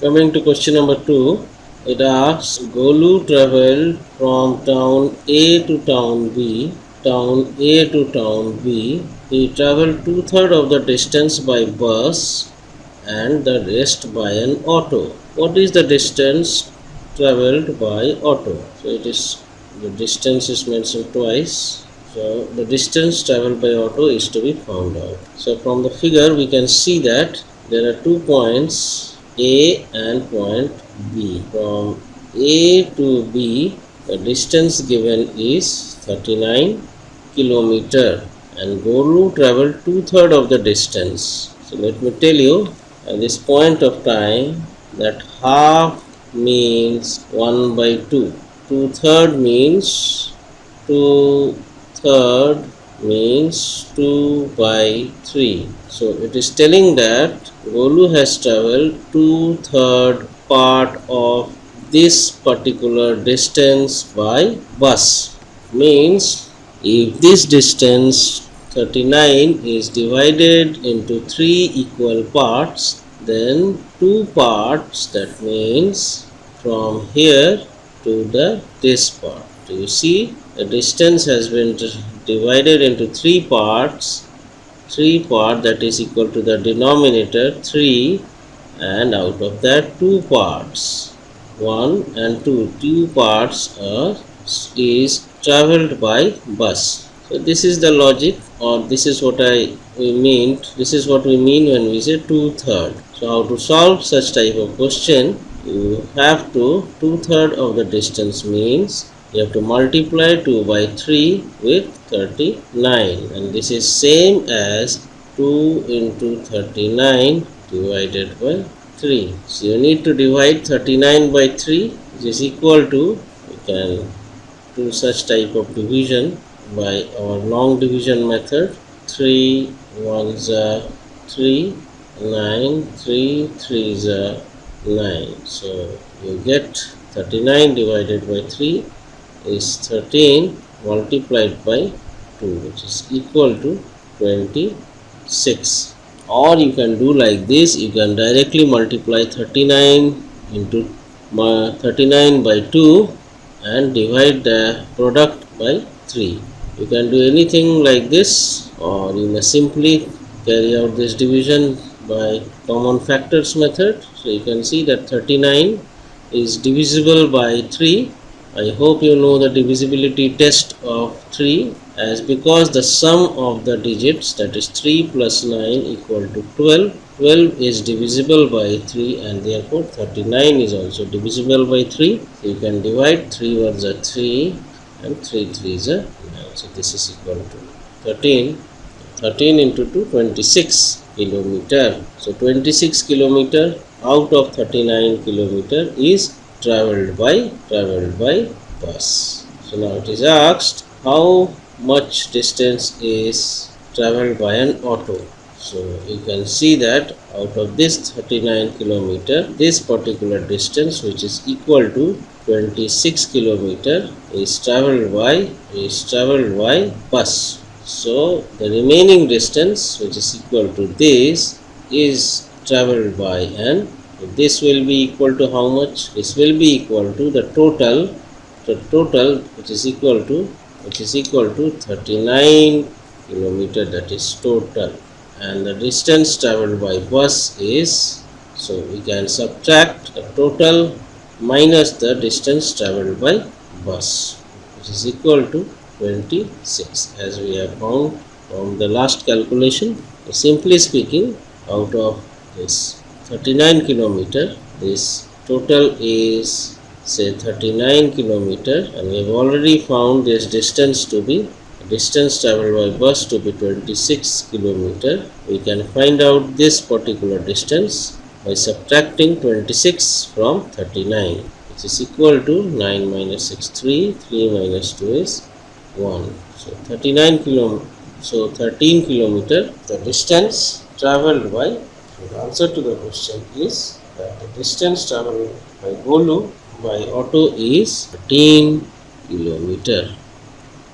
Coming to question number 2, it asks Golu traveled from town A to town B. Town A to town B. He traveled two-thirds of the distance by bus and the rest by an auto. What is the distance traveled by auto? So it is the distance is mentioned twice. So the distance traveled by auto is to be found out. So from the figure we can see that there are 2 points A and point B. From A to B the distance given is 39 kilometer and Golu traveled two-thirds of the distance. So let me tell you at this point of time that half means 1 by 2. Two-thirds means 2/3 means 2 by 3. So it is telling that Golu has traveled two-thirds part of this particular distance by bus. Means if this distance 39 is divided into 3 equal parts, then 2 parts, that means from here to this part. Do you see? The distance has been divided into 3 parts. 3 part, that is equal to the denominator 3, and out of that 2 parts, 1 and 2 parts is travelled by bus. So this is the logic, or this is what we mean when we say two-thirds. So how to solve such type of question? You have to two-thirds of the distance means you have to multiply 2 by 3 with 39, and this is same as 2 into 39 divided by 3. So you need to divide 39 by 3, which is equal to, you can do such type of division by our long division method. 3 1s are 3, 9, 3 3s are 9. So you get 39 divided by 3 is 13 multiplied by 2, which is equal to 26. Or you can do like this, you can directly multiply 39 into 39 by 2 and divide the product by 3. You can do anything like this, or you may simply carry out this division by common factors method. So you can see that 39 is divisible by 3. I hope you know the divisibility test of 3, as because the sum of the digits, that is 3 plus 9 equal to 12. 12 is divisible by 3, and therefore 39 is also divisible by 3. So you can divide 3 ones are 3 and 3 3s are 9. So this is equal to 13. 13 into 2, 26 kilometer. So 26 kilometer out of 39 kilometer is traveled by bus. So now it is asked how much distance is traveled by an auto. So you can see that out of this 39 kilometer, this particular distance, which is equal to 26 kilometer, is traveled by bus. So the remaining distance, which is equal to this, is traveled by an. This will be equal to how much? This will be equal to the total which is equal to 39 kilometer, that is total, and the distance traveled by bus is, so we can subtract the total minus the distance traveled by bus, which is equal to 26, as we have found from the last calculation. So simply speaking, out of this 39 kilometer, this total is say 39 kilometer, and we have already found this distance to be distance traveled by bus to be 26 kilometer. We can find out this particular distance by subtracting 26 from 39, which is equal to 9 minus 6 3, 3 minus 2 is 1. So 13 kilometer the distance traveled by. The answer to the question is that the distance traveled by Golu by auto is 13 kilometer.